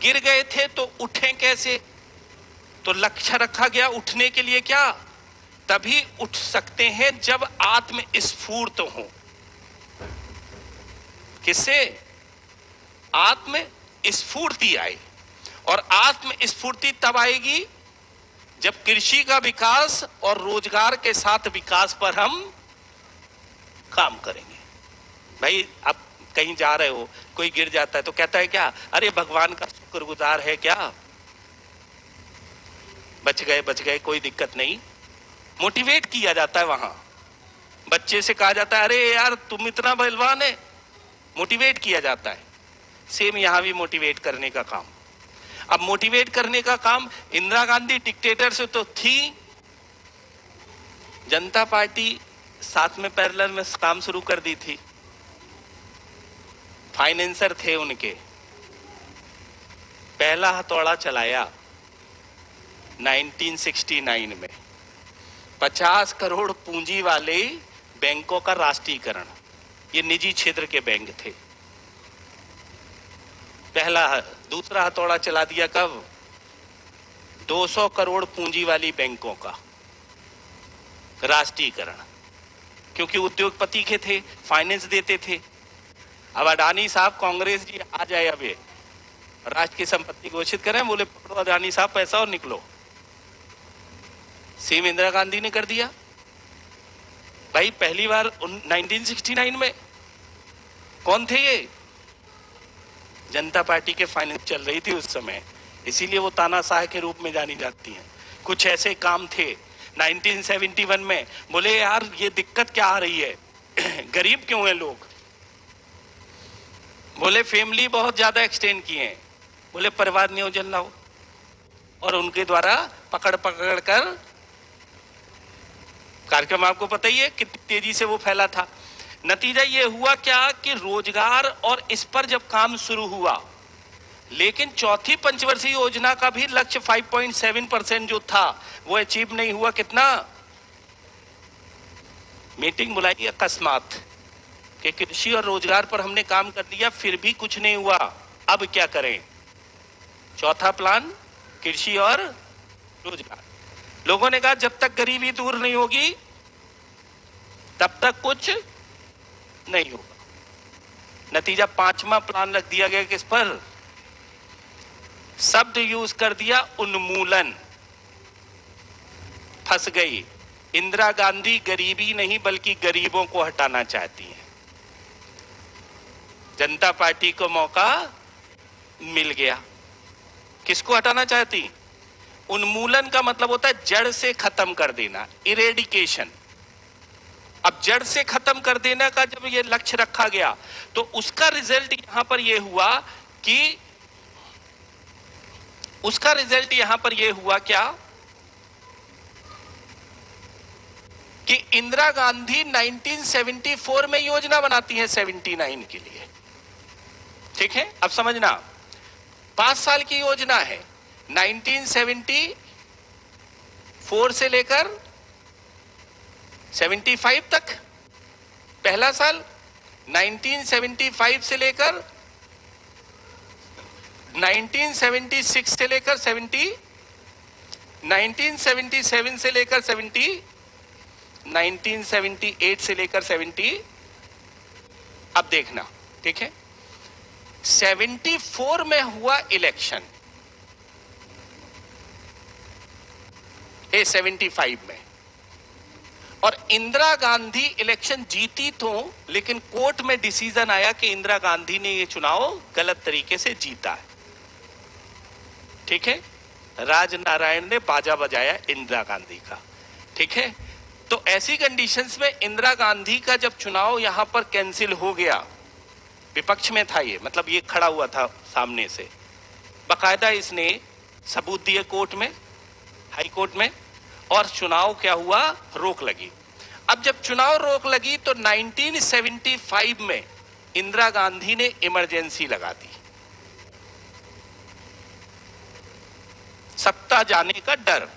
गिर गए थे तो उठे कैसे? तो लक्ष्य रखा गया उठने के लिए, क्या तभी उठ सकते हैं जब आत्म स्फूर्त हो। किससे? आत्म स्फूर्ति आए। और आत्म स्फूर्ति तब आएगी जब कृषि का विकास और रोजगार के साथ विकास पर हम काम करेंगे। भाई आप कहीं जा रहे हो, कोई गिर जाता है तो कहता है क्या, अरे भगवान का शुक्रगुजार है क्या, बच गए कोई दिक्कत नहीं। मोटिवेट किया जाता है वहां, बच्चे से कहा जाता है अरे यार तुम इतना बलवान है, मोटिवेट किया जाता है। सेम यहां भी मोटिवेट करने का काम। अब मोटिवेट करने का काम इंदिरा गांधी डिक्टेटर से तो थी, जनता पार्टी साथ में पैरेलल में काम शुरू कर दी थी। फाइनेंसर थे उनके, पहला हथौड़ा चलाया 1969 में 50 करोड़ पूंजी वाले बैंकों का राष्ट्रीयकरण। ये निजी क्षेत्र के बैंक थे। पहला। दूसरा हथौड़ा चला दिया कब? 200 करोड़ पूंजी वाली बैंकों का राष्ट्रीयकरण, क्योंकि उद्योगपति के थे, फाइनेंस देते थे। अब अडानी साहब, कांग्रेस जी आ जाए अब ये राष्ट्र की संपत्ति घोषित करें, बोले पकड़ो अडानी साहब पैसा और निकलो। सेम इंदिरा गांधी ने कर दिया। भाई पहली बार 1969 में कौन थे ये? जनता पार्टी के फाइनेंस चल रही थी उस समय, इसीलिए वो तानाशाह के रूप में जानी जाती हैं। कुछ ऐसे काम थे 1971 में, बोले यार ये दिक्कत क्या आ रही है, गरीब क्यों हैं लोग, बोले फैमिली बहुत ज्यादा एक्सटेंड किए हैं, बोले परिवार नियोजन लाओ, और उनके द्वारा पकड़ पकड़ कर कार्यक्रम, आपको पता ही है कितनी तेजी से वो फैला था। नतीजा ये हुआ क्या कि रोजगार और इस पर जब काम शुरू हुआ, लेकिन चौथी पंचवर्षीय योजना का भी लक्ष्य 5.7% जो था वो अचीव नहीं हुआ। कितना? मीटिंग बुलाई अकस्मात कि कृषि और रोजगार पर हमने काम कर लिया, फिर भी कुछ नहीं हुआ, अब क्या करें? चौथा प्लान कृषि और रोजगार। लोगों ने कहा जब तक गरीबी दूर नहीं होगी तब तक कुछ नहीं होगा। नतीजा पांचवा प्लान रख दिया गया किस पर? शब्द यूज कर दिया उन्मूलन। फंस गई। इंदिरा गांधी गरीबी नहीं बल्कि गरीबों को हटाना चाहती हैं। जनता पार्टी को मौका मिल गया। किसको हटाना चाहती? उन्मूलन का मतलब होता है जड़ से खत्म कर देना, इरेडिकेशन। अब जड़ से खत्म कर देने का जब ये लक्ष्य रखा गया तो उसका रिजल्ट यहां पर यह हुआ कि क्या कि इंदिरा गांधी 1974 में योजना बनाती है 79 के लिए। ठीक है, अब समझना, 5 साल की योजना है। 1974 से लेकर 75 तक पहला साल, 1975 से लेकर 1976 से लेकर 1977 से लेकर 1978 से लेकर 70। अब देखना, ठीक है, 74 में हुआ इलेक्शन, 75 में, और इंदिरा गांधी इलेक्शन जीती तो, लेकिन कोर्ट में डिसीजन आया कि इंदिरा गांधी ने ये चुनाव गलत तरीके से जीता है। ठीक है, राजनारायण ने बाजा बजाया इंदिरा गांधी का। ठीक है, तो ऐसी कंडीशंस में इंदिरा गांधी का जब चुनाव यहां पर कैंसिल हो गया, विपक्ष में था ये, मतलब ये खड़ा हुआ था सामने से, बकायदा इसने सबूत दिए कोर्ट में, हाई कोर्ट में, और चुनाव क्या हुआ, रोक लगी। अब जब चुनाव रोक लगी तो 1975 में इंदिरा गांधी ने इमरजेंसी लगा दी। सत्ता जाने का डर,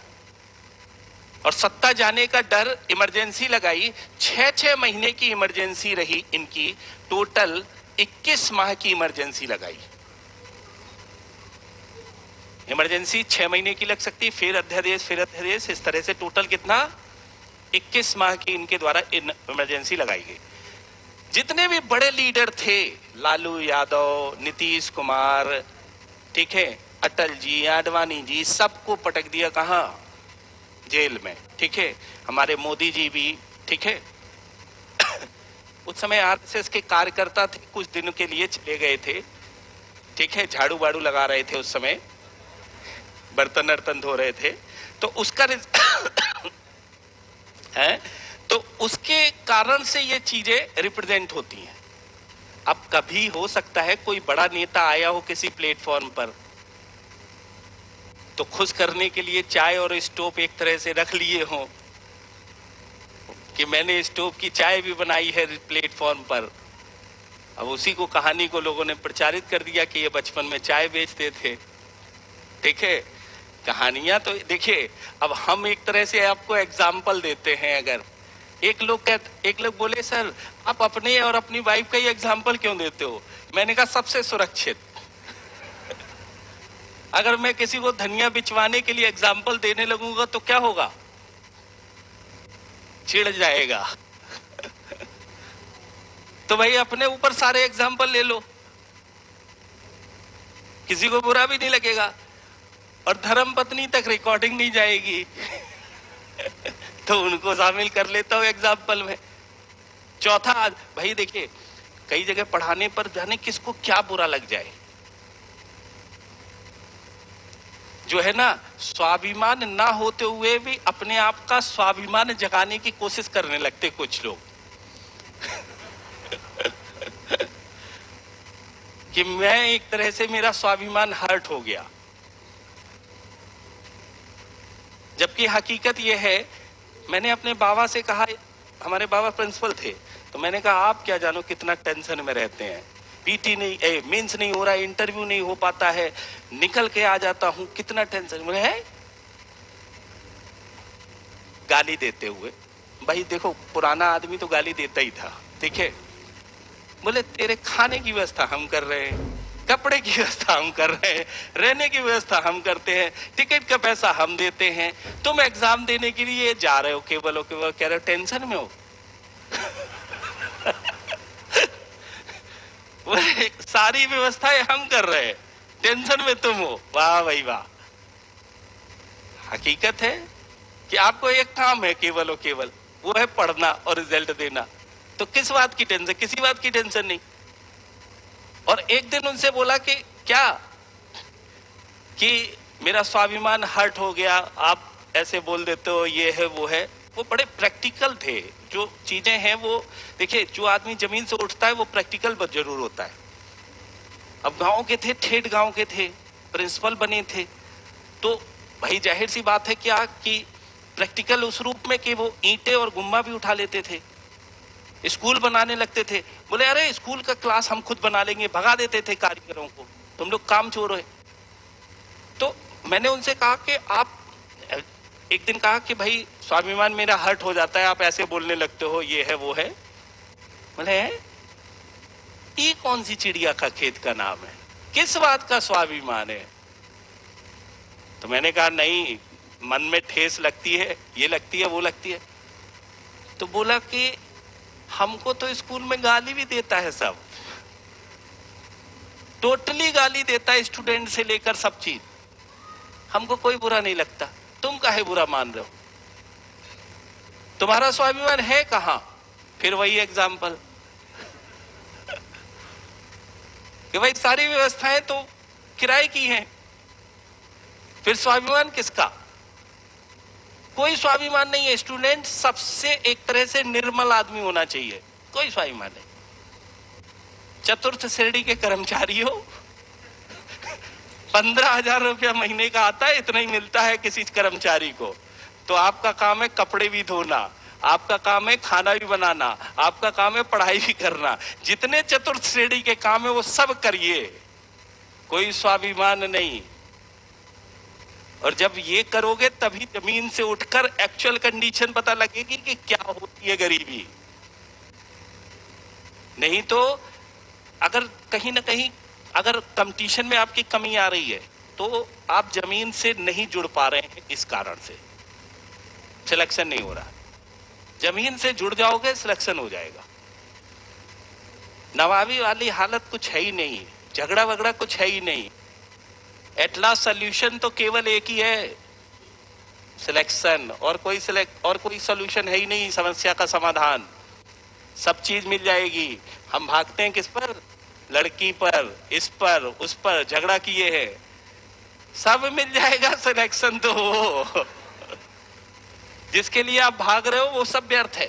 और सत्ता जाने का डर, इमरजेंसी लगाई। 6 महीने की इमरजेंसी रही इनकी, टोटल 21 माह की इमरजेंसी लगाई। इमरजेंसी 6 महीने की लग सकती है, फिर अध्यादेश, इस तरह से टोटल कितना 21 माह की इनके द्वारा इमरजेंसी लगाई गई। जितने भी बड़े लीडर थे, लालू यादव, नीतीश कुमार, ठीक है, अटल जी, आडवाणी जी, सबको पटक दिया कहां, जेल में, ठीक है। हमारे मोदी जी भी, ठीक है। उस समय आरएसएस के कार्यकर्ता थे, कुछ दिनों के लिए चले गए थे, ठीक है, झाड़ू बाड़ू लगा रहे थे, उस समय बर्तन वर्तन धो रहे थे, तो उसका है, तो उसके कारण से ये चीजें रिप्रेजेंट होती हैं। अब कभी हो सकता है कोई बड़ा नेता आया हो किसी प्लेटफॉर्म पर, तो खुश करने के लिए चाय और स्टोव एक तरह से रख लिए हो कि मैंने स्टोव की चाय भी बनाई है प्लेटफॉर्म पर। अब उसी को, कहानी को लोगों ने प्रचारित कर दिया कि ये बचपन में चाय बेचते थे, ठीक है। कहानियां तो देखिए, अब हम एक तरह से आपको एग्जाम्पल देते हैं। अगर एक लोग बोले सर आप अपने और अपनी वाइफ का ही एग्जाम्पल क्यों देते हो, मैंने कहा सबसे सुरक्षित। अगर मैं किसी को धनिया बिचवाने के लिए एग्जाम्पल देने लगूंगा तो क्या होगा, चिढ़ जाएगा। तो भाई अपने ऊपर सारे एग्जाम्पल ले लो, किसी को बुरा भी नहीं लगेगा, और धर्म पत्नी तक रिकॉर्डिंग नहीं जाएगी। तो उनको शामिल कर लेता हूं एग्जाम्पल में। चौथा, भाई देखिए कई जगह पढ़ाने पर जाने किसको क्या बुरा लग जाए, जो है ना, स्वाभिमान ना होते हुए भी अपने आप का स्वाभिमान जगाने की कोशिश करने लगते कुछ लोग। कि मैं एक तरह से मेरा स्वाभिमान हर्ट हो गया, जबकि हकीकत यह है, मैंने अपने बाबा से कहा, हमारे बाबा प्रिंसिपल थे, तो मैंने कहा आप क्या जानो कितना टेंशन में रहते हैं, पीटी नहीं, मेंस नहीं हो रहा, इंटरव्यू नहीं हो पाता है, निकल के आ जाता हूं, कितना टेंशन में है। गाली देते हुए, भाई देखो पुराना आदमी तो गाली देता ही था, ठीक है। बोले तेरे खाने की व्यवस्था हम कर रहे हैं, कपड़े की व्यवस्था हम कर रहे हैं, रहने की व्यवस्था हम करते हैं, टिकट का पैसा हम देते हैं, तुम एग्जाम देने के लिए जा रहे हो, केवल कह रहे हो टेंशन में हो। सारी व्यवस्थाएं हम कर रहे हैं, टेंशन में तुम हो। वाह भाई वाह। हकीकत है कि आपको एक काम है केवल और केवल, वो है पढ़ना और रिजल्ट देना, तो किस बात की टेंशन, किसी बात की टेंशन नहीं। और एक दिन उनसे बोला कि क्या, कि मेरा स्वाभिमान हर्ट हो गया, आप ऐसे बोल देते हो, ये है वो है। वो बड़े प्रैक्टिकल थे, जो चीजें हैं वो, देखिए जो आदमी जमीन से उठता है वो प्रैक्टिकल पर जरूर होता है। अब गांव के थे, ठेठ गांव के थे, प्रिंसिपल बने थे, तो भाई जाहिर सी बात है क्या कि प्रैक्टिकल उस रूप में कि वो ईंटें और गुम्मा भी उठा लेते थे, स्कूल बनाने लगते थे। बोले अरे स्कूल का क्लास हम खुद बना लेंगे, भगा देते थे कारीगरों को, तुम लोग काम चोर है। तो मैंने उनसे कहा कि आप, एक दिन कहा कि भाई स्वाभिमान मेरा हर्ट हो जाता है, आप ऐसे बोलने लगते हो, ये है वो है। बोले ये कौन सी चिड़िया का खेत का नाम है, किस बात का स्वाभिमान है। तो मैंने कहा नहीं, मन में ठेस लगती है, ये लगती है वो लगती है। तो बोला कि हमको तो स्कूल में गाली भी देता है सब, टोटली गाली देता है, स्टूडेंट से लेकर सब चीज, हमको कोई बुरा नहीं लगता, तुम काहे बुरा मान रहे हो, तुम्हारा स्वाभिमान है कहां। फिर वही एग्जाम्पल कि भाई सारी व्यवस्थाएं तो किराए की हैं, फिर स्वाभिमान किसका, कोई स्वाभिमान नहीं है। स्टूडेंट सबसे एक तरह से निर्मल आदमी होना चाहिए, कोई स्वाभिमान नहीं। चतुर्थ श्रेणी के कर्मचारी हो, 15,000 रुपया महीने का आता है, इतना ही मिलता है किसी कर्मचारी को, तो आपका काम है कपड़े भी धोना, आपका काम है खाना भी बनाना, आपका काम है पढ़ाई भी करना, जितने चतुर्थ श्रेणी के काम है वो सब करिए, कोई स्वाभिमान नहीं। और जब ये करोगे तभी जमीन से उठकर एक्चुअल कंडीशन पता लगेगी कि क्या होती है गरीबी। नहीं तो अगर कहीं ना कहीं अगर कंपटीशन में आपकी कमी आ रही है, तो आप जमीन से नहीं जुड़ पा रहे हैं, इस कारण से सिलेक्शन नहीं हो रहा। जमीन से जुड़ जाओगे सिलेक्शन हो जाएगा। नवाबी वाली हालत कुछ है ही नहीं, झगड़ा वगड़ा कुछ है ही नहीं। एट लास्ट सोल्यूशन तो केवल एक ही है, सिलेक्शन। और कोई सोल्यूशन है ही नहीं समस्या का समाधान। सब चीज मिल जाएगी। हम भागते हैं किस पर? लड़की पर, इस पर, उस पर, झगड़ा किए है, सब मिल जाएगा। सिलेक्शन तो हो जिसके लिए आप भाग रहे हो वो सब व्यर्थ है,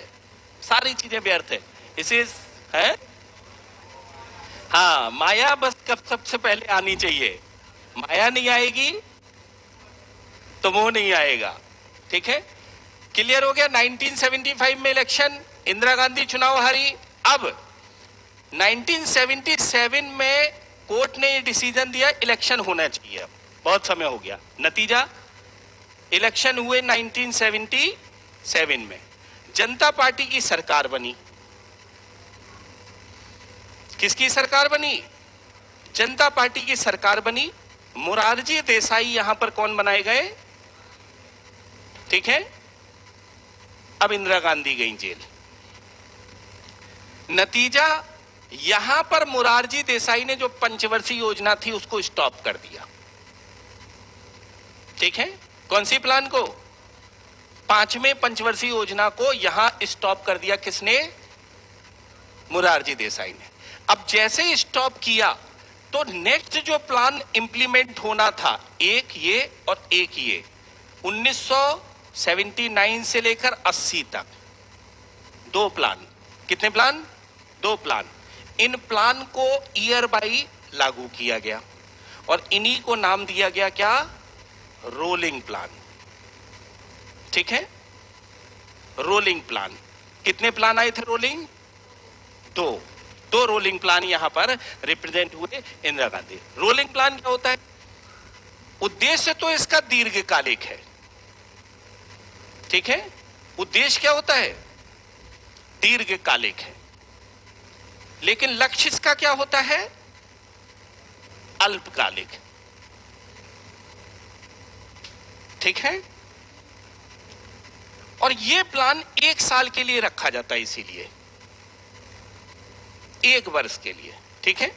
सारी चीजें व्यर्थ है। इसे है हाँ, माया बस कब सबसे पहले आनी चाहिए। माया नहीं आएगी तो मोह नहीं आएगा। ठीक है, क्लियर हो गया। 1975 में इलेक्शन, इंदिरा गांधी चुनाव हारी। अब 1977 में कोर्ट ने ये डिसीजन दिया इलेक्शन होना चाहिए। अब बहुत समय हो गया। नतीजा, इलेक्शन हुए 1977 में, जनता पार्टी की सरकार बनी। किसकी सरकार बनी? जनता पार्टी की सरकार बनी। मोरारजी देसाई यहां पर कौन बनाए गए? ठीक है, अब इंदिरा गांधी गई जेल। नतीजा, यहां पर मोरारजी देसाई ने जो पंचवर्षीय योजना थी उसको स्टॉप कर दिया। ठीक है, कौन सी प्लान को? 5वें पंचवर्षीय योजना को यहां स्टॉप कर दिया। किसने? मोरारजी देसाई ने। अब जैसे स्टॉप किया तो नेक्स्ट जो प्लान इंप्लीमेंट होना था, एक ये और एक ये, 1979 से लेकर 80 तक, 2 प्लान। कितने प्लान? 2 प्लान। इन प्लान को ईयर बाई लागू किया गया और इन्हीं को नाम दिया गया क्या? Rolling plan. ठीक है, रोलिंग प्लान। कितने प्लान आए थे रोलिंग? 2 रोलिंग प्लान यहां पर रिप्रेजेंट हुए इंदिरा गांधी। रोलिंग प्लान क्या होता है? उद्देश्य तो इसका दीर्घकालिक है। ठीक है, उद्देश्य क्या होता है? दीर्घकालिक है। लेकिन लक्ष्य इसका क्या होता है? अल्पकालिक। ठीक है, और यह प्लान 1 साल के लिए रखा जाता है, इसीलिए 1 वर्ष के लिए। ठीक है,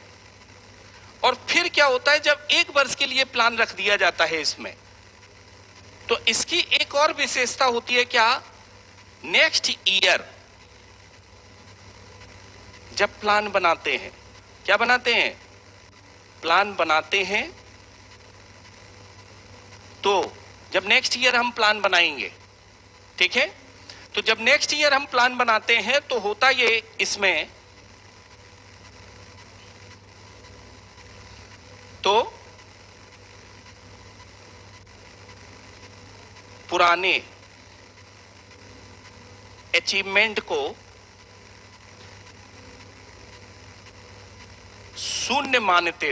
और फिर क्या होता है जब 1 वर्ष के लिए प्लान रख दिया जाता है इसमें, तो इसकी एक और विशेषता होती है क्या? नेक्स्ट ईयर जब प्लान बनाते हैं, क्या बनाते हैं? प्लान बनाते हैं। तो जब नेक्स्ट ईयर हम प्लान बनाएंगे, ठीक है, तो जब नेक्स्ट ईयर हम प्लान बनाते हैं तो होता ये इसमें, तो पुराने अचीवमेंट को शून्य मानते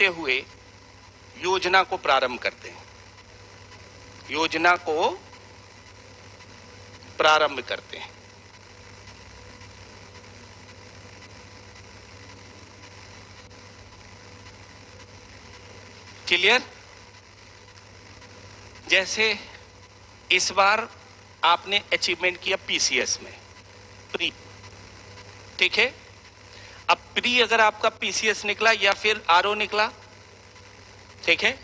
हुए योजना को प्रारंभ करते हैं। योजना को प्रारंभ करते हैं। क्लियर? जैसे इस बार आपने अचीवमेंट किया पीसीएस में, प्री। ठीक है, अब प्री अगर आपका पीसीएस निकला या फिर आरओ निकला, ठीक है,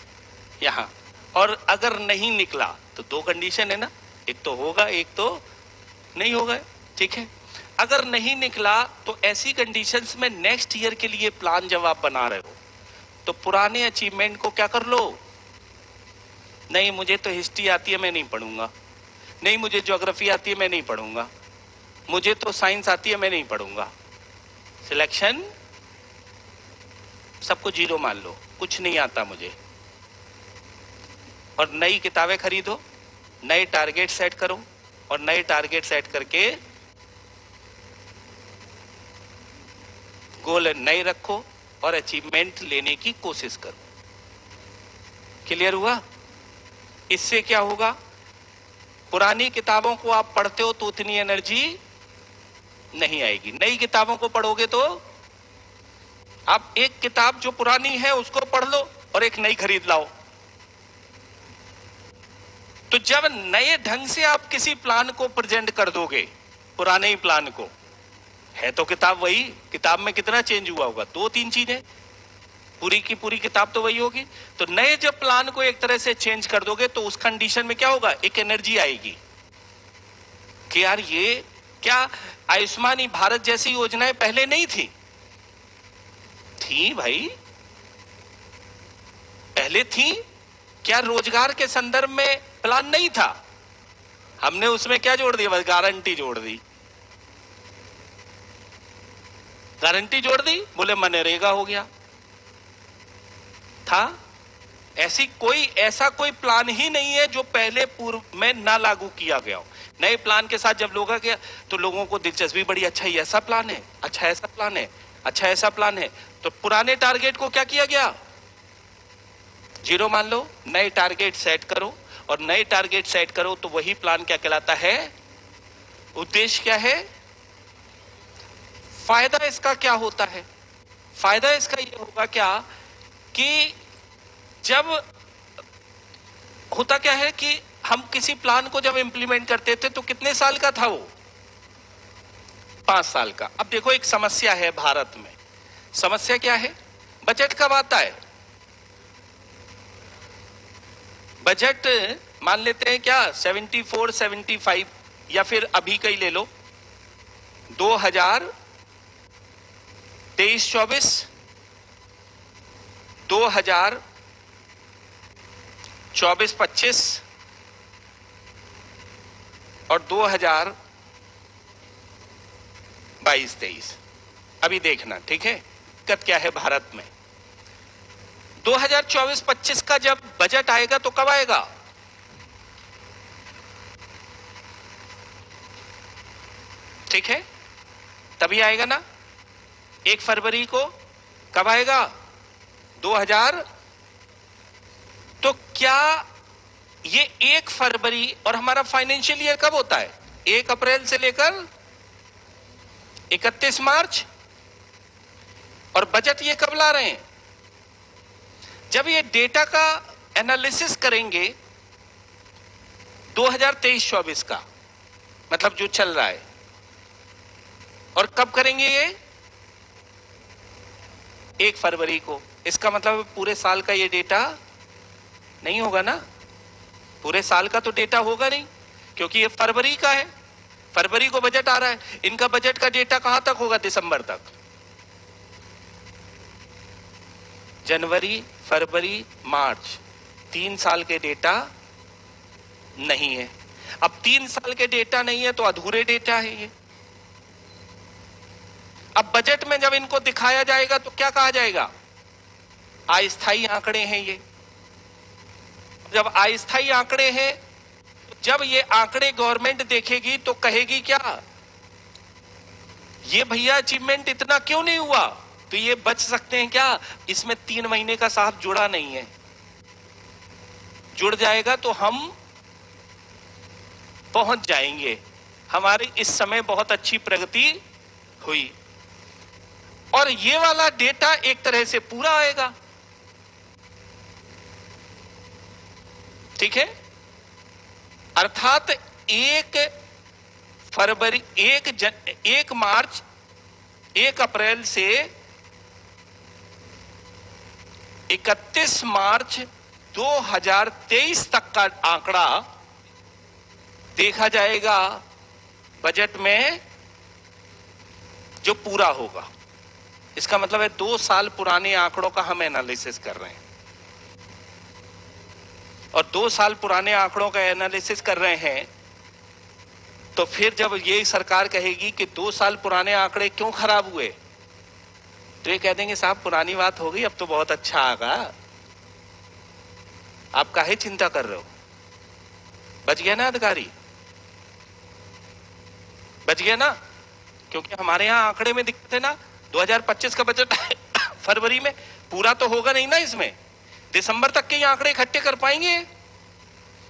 यहां, और अगर नहीं निकला तो 2 कंडीशन है ना, एक तो होगा, एक तो नहीं होगा। ठीक है, अगर नहीं निकला तो ऐसी कंडीशंस में नेक्स्ट ईयर के लिए प्लान जब आप बना रहे हो तो पुराने अचीवमेंट को क्या कर लो? नहीं मुझे तो हिस्ट्री आती है, मैं नहीं पढ़ूंगा। नहीं मुझे ज्योग्राफी आती है, मैं नहीं पढ़ूंगा। मुझे तो साइंस आती है, मैं नहीं पढ़ूंगा। सिलेक्शन सबको 0 मान लो, कुछ नहीं आता मुझे। और नई किताबें खरीदो, नए टारगेट सेट करो, और नए टारगेट सेट करके गोल नए रखो और अचीवमेंट लेने की कोशिश करो। क्लियर हुआ? इससे क्या होगा? पुरानी किताबों को आप पढ़ते हो तो उतनी एनर्जी नहीं आएगी, नई किताबों को पढ़ोगे तो आप एक किताब जो पुरानी है उसको पढ़ लो और एक नई खरीद लाओ। तो जब नए ढंग से आप किसी प्लान को प्रेजेंट कर दोगे, पुराने ही प्लान को, है तो किताब वही, किताब में कितना चेंज हुआ होगा, 2-3 चीजें, पूरी की पूरी किताब तो वही होगी। तो नए जब प्लान को एक तरह से चेंज कर दोगे तो उस कंडीशन में क्या होगा, एक एनर्जी आएगी कि यार ये क्या आयुष्मान भारत जैसी योजनाएं पहले नहीं थी भाई, पहले थी क्या? रोजगार के संदर्भ में प्लान नहीं था, हमने उसमें क्या जोड़ दिया, बस गारंटी जोड़ दी, गारंटी जोड़ दी, बोले मनरेगा हो गया। था ऐसा कोई प्लान ही नहीं है जो पहले पूर्व में ना लागू किया गया हो। नए प्लान के साथ जब लोग आ गया तो लोगों को दिलचस्पी बढ़ी, अच्छा ये ऐसा प्लान है, अच्छा ऐसा प्लान है, अच्छा ऐसा प्लान है। तो पुराने टारगेट को क्या किया गया, 0 मान लो, नए टारगेट सेट करो, और नए टारगेट सेट करो तो वही प्लान क्या कहलाता है, उद्देश्य क्या है, फायदा इसका क्या होता है, फायदा इसका ये होगा क्या कि जब होता क्या है कि हम किसी प्लान को जब इंप्लीमेंट करते थे तो कितने साल का था वो, 5 साल का। अब देखो एक समस्या है भारत में, समस्या क्या है, बजट कब आता है, बजट मान लेते हैं क्या 74, 75, या फिर अभी का ही ले लो 2023-24, 2024-25 और 2022-23। अभी देखना, ठीक है, दिक्कत क्या है भारत में। 2024-25 का जब बजट आएगा तो कब आएगा, ठीक है, तभी आएगा ना, 1 फरवरी को। कब आएगा, 2000। तो क्या ये 1 फरवरी, और हमारा फाइनेंशियल ईयर कब होता है, 1 अप्रैल से लेकर 31 मार्च, और बजट ये कब ला रहे हैं, जब ये डेटा का एनालिसिस करेंगे 2023-24 का, मतलब जो चल रहा है, और कब करेंगे ये, 1 फरवरी को। इसका मतलब पूरे साल का ये डेटा नहीं होगा ना, पूरे साल का तो डेटा होगा नहीं, क्योंकि ये फरवरी का है, फरवरी को बजट आ रहा है, इनका बजट का डेटा कहां तक होगा, दिसंबर तक। जनवरी, फरवरी, मार्च, 3 साल के डेटा नहीं है। अब 3 साल के डेटा नहीं है तो अधूरे डेटा है ये। अब बजट में जब इनको दिखाया जाएगा तो क्या कहा जाएगा, अस्थायी आंकड़े हैं ये। जब अस्थायी आंकड़े हैं, जब ये आंकड़े गवर्नमेंट देखेगी तो कहेगी क्या, ये भैया अचीवमेंट इतना क्यों नहीं हुआ, तो ये बच सकते हैं क्या, इसमें 3 महीने का साहब जुड़ा नहीं है, जुड़ जाएगा तो हम पहुंच जाएंगे, हमारी इस समय बहुत अच्छी प्रगति हुई। और ये वाला डेटा एक तरह से पूरा आएगा, ठीक है, अर्थात 1 फरवरी, 1 मार्च, 1 अप्रैल से 31 मार्च 2023 तक का आंकड़ा देखा जाएगा बजट में जो पूरा होगा। इसका मतलब है 2 साल पुराने आंकड़ों का हम एनालिसिस कर रहे हैं, और 2 साल पुराने आंकड़ों का एनालिसिस कर रहे हैं, तो फिर जब ये सरकार कहेगी कि 2 साल पुराने आंकड़े क्यों खराब हुए, तो ये कह देंगे साहब पुरानी बात हो गई, अब तो बहुत अच्छा आगा, आप काहे चिंता कर रहे हो। बच गया ना अधिकारी, बच गया ना, क्योंकि हमारे यहाँ आंकड़े में दिक्कत है ना। 2025 का बजट फरवरी में पूरा तो होगा नहीं ना, इसमें दिसंबर तक के आंकड़े इकट्ठे कर पाएंगे,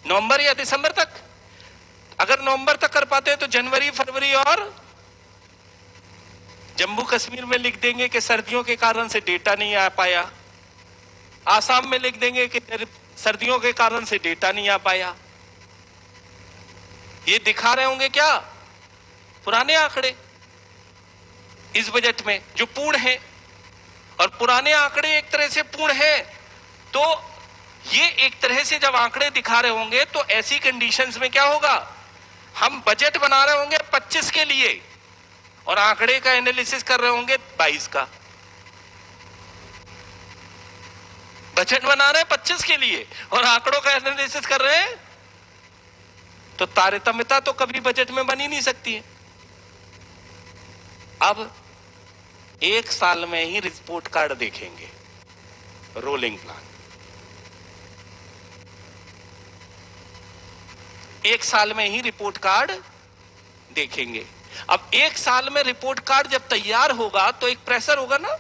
नवंबर या दिसंबर तक। अगर नवंबर तक कर पाते हैं तो जनवरी, फरवरी और जम्मू कश्मीर में लिख देंगे कि सर्दियों के कारण से डेटा नहीं आ पाया, आसाम में लिख देंगे कि सर्दियों के कारण से डेटा नहीं आ पाया। ये दिखा रहे होंगे क्या? पुराने आंकड़े इस बजट में जो पूर्ण है, और पुराने आंकड़े एक तरह से पूर्ण है, तो ये एक तरह से जब आंकड़े दिखा रहे होंगे तो ऐसी कंडीशंस में क्या होगा, हम बजट बना रहे होंगे 25 के लिए और आंकड़े का एनालिसिस कर रहे होंगे 22 का। बजट बना रहे हैं 25 के लिए और आंकड़ों का एनालिसिस कर रहे हैं, तो तारतम्यता तो कभी बजट में बन ही नहीं सकती है। अब एक साल में ही रिपोर्ट कार्ड देखेंगे, रोलिंग प्लान, एक साल में ही रिपोर्ट कार्ड देखेंगे। अब एक साल में रिपोर्ट कार्ड जब तैयार होगा तो एक प्रेशर होगा ना,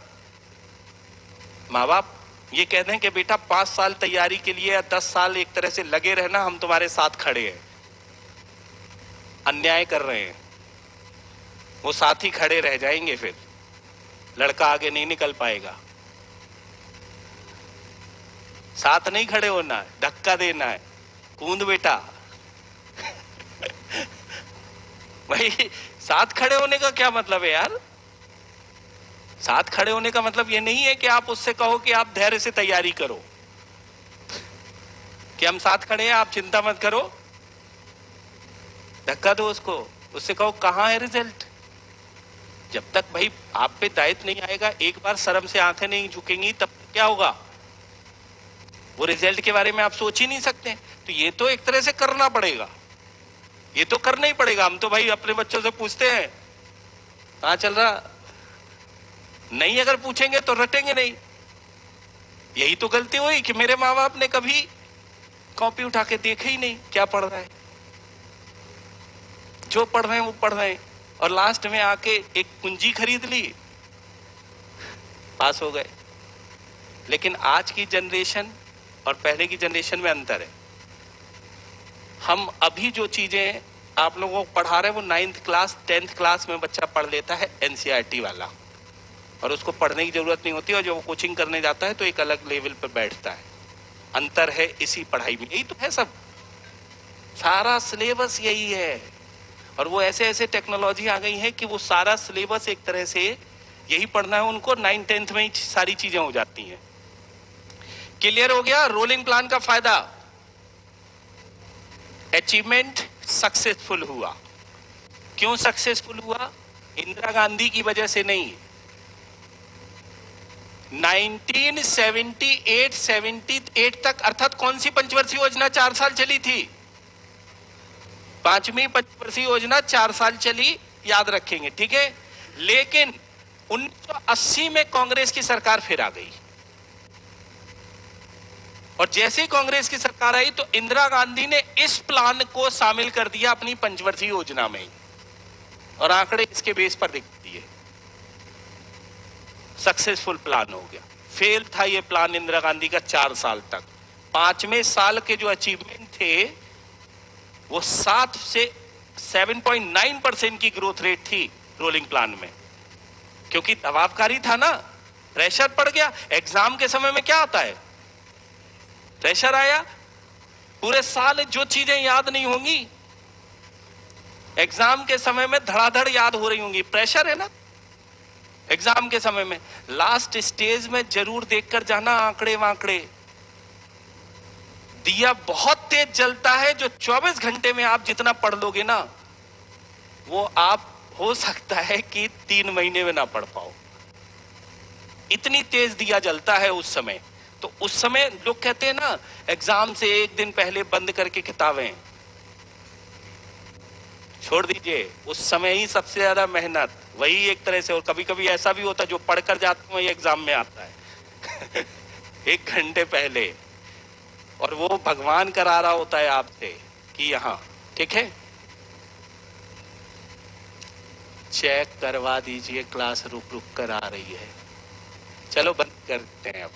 माँ बाप ये कहते हैं कि बेटा 5 साल तैयारी के लिए या 10 साल एक तरह से लगे रहना, हम तुम्हारे साथ खड़े हैं। अन्याय कर रहे हैं, वो साथ ही खड़े रह जाएंगे, फिर लड़का आगे नहीं निकल पाएगा। साथ नहीं खड़े होना है, धक्का देना है, कूद बेटा। भाई साथ खड़े होने का क्या मतलब है यार? साथ खड़े होने का मतलब ये नहीं है कि आप उससे कहो कि आप धैर्य से तैयारी करो, कि हम साथ खड़े हैं, आप चिंता मत करो। धक्का दो उसको, उससे कहो कहां है रिजल्ट। जब तक भाई आप पे दायित्व नहीं आएगा, एक बार शर्म से आंखें नहीं झुकेंगी, तब क्या होगा? वो रिजल्ट के बारे में आप सोच ही नहीं सकते। तो ये तो एक तरह से करना पड़ेगा, ये तो करना ही पड़ेगा। हम तो भाई अपने बच्चों से पूछते हैं कहां चल रहा, नहीं अगर पूछेंगे तो रटेंगे नहीं। यही तो गलती हुई कि मेरे माँ बाप ने कभी कॉपी उठा के देखा ही नहीं क्या पढ़ रहा है। जो पढ़ रहे हैं वो पढ़ रहे हैं, और लास्ट में आके एक कुंजी खरीद ली, पास हो गए। लेकिन आज की जनरेशन और पहले की जनरेशन में अंतर है। हम अभी जो चीजें आप लोगों को पढ़ा रहे हैं वो 9th क्लास 10th क्लास में बच्चा पढ़ लेता है, एनसीईआरटी वाला, और उसको पढ़ने की जरूरत नहीं होती, और जब वो कोचिंग करने जाता है तो एक अलग लेवल पर बैठता है। अंतर है इसी पढ़ाई में, यही तो है सब, सारा सिलेबस यही है। और वो ऐसे ऐसे टेक्नोलॉजी आ गई है कि वो सारा सिलेबस एक तरह से यही पढ़ना है उनको, 9th 10th में ही सारी चीजें हो जाती हैं। क्लियर हो गया रोलिंग प्लान का फायदा? अचीवमेंट सक्सेसफुल हुआ। क्यों सक्सेसफुल हुआ? इंदिरा गांधी की वजह से नहीं। 1978 तक, अर्थात कौन सी पंचवर्षीय योजना 4 साल चली थी? 5वीं पंचवर्षीय योजना 4 साल चली, याद रखेंगे, ठीक है। लेकिन 1980 में कांग्रेस की सरकार फिर आ गई, और जैसे ही कांग्रेस की सरकार आई तो इंदिरा गांधी ने इस प्लान को शामिल कर दिया अपनी पंचवर्षीय योजना में, और आंकड़े इसके बेस पर दिख दिए। सक्सेसफुल प्लान हो गया। फेल था ये प्लान इंदिरा गांधी का 4 साल तक। 5वें साल के जो अचीवमेंट थे वो 7 से 7.9% की ग्रोथ रेट थी रोलिंग प्लान में, क्योंकि दबावकारी था ना, प्रेशर पड़ गया। एग्जाम के समय में क्या आता है? प्रेशर आया, पूरे साल जो चीजें याद नहीं होंगी एग्जाम के समय में धड़ाधड़ याद हो रही होंगी, प्रेशर है ना। एग्जाम के समय में लास्ट स्टेज में जरूर देखकर जाना आंकड़े वांकड़े। दिया बहुत तेज जलता है, जो 24 घंटे में आप जितना पढ़ लोगे ना, वो आप हो सकता है कि 3 महीने में ना पढ़ पाओ, इतनी तेज दिया जलता है उस समय। तो उस समय लोग कहते हैं ना, एग्जाम से एक दिन पहले बंद करके किताबें छोड़ दीजिए, उस समय ही सबसे ज्यादा मेहनत वही एक तरह से। और कभी कभी ऐसा भी होता है जो पढ़कर जाता हूं एग्जाम में आता है 1 घंटे पहले, और वो भगवान करा रहा होता है आपसे कि यहां, ठीक है, चेक करवा दीजिए, क्लास रुक रुक कर आ रही है। चलो बंद करते हैं अब।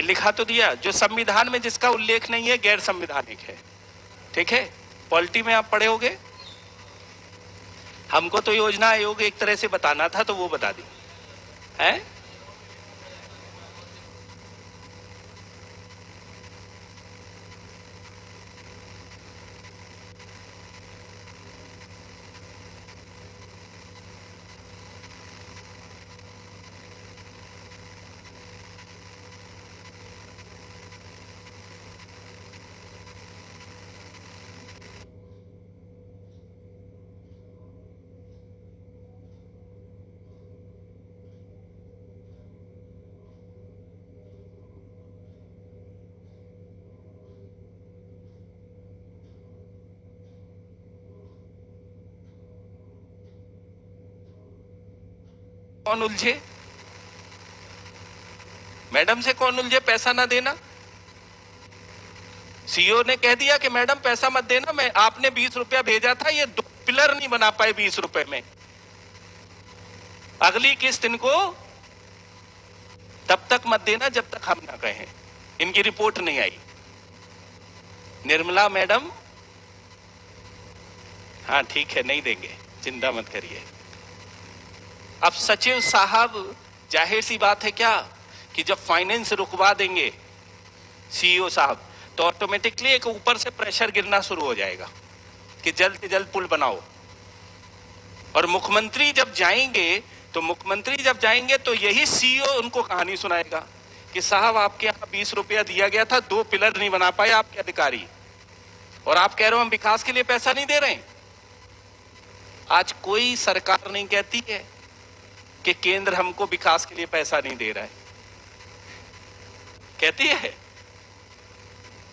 लिखा तो दिया, जो संविधान में जिसका उल्लेख नहीं है गैर संवैधानिक है। ठीक है, पॉलिटी में आप पढ़े होगे। हमको तो योजना आयोग एक तरह से बताना था तो वो बता दी है। कौन उलझे? मैडम से कौन उलझे पैसा ना देना? सीईओ ने कह दिया कि मैडम पैसा मत देना, मैं आपने 20 रुपया भेजा था, ये 2 पिलर नहीं बना पाए 20 रुपए में, अगली किस्त इनको तब तक मत देना जब तक हम ना कहें। इनकी रिपोर्ट नहीं आई। निर्मला मैडम, हाँ ठीक है नहीं देंगे, चिंता मत करिए। अब सचिव साहब, जाहिर सी बात है क्या कि जब फाइनेंस रुकवा देंगे सीईओ साहब तो ऑटोमेटिकली एक ऊपर से प्रेशर गिरना शुरू हो जाएगा कि जल्द से जल्द पुल बनाओ। और मुख्यमंत्री जब जाएंगे तो यही सीईओ उनको कहानी सुनाएगा कि साहब आपके यहाँ 20 रुपया दिया गया था, 2 पिलर नहीं बना पाए आपके अधिकारी, और आप कह रहे हो हम विकास के लिए पैसा नहीं दे रहे हैं। आज कोई सरकार नहीं कहती है कि केंद्र हमको विकास के लिए पैसा नहीं दे रहा है, कहती है?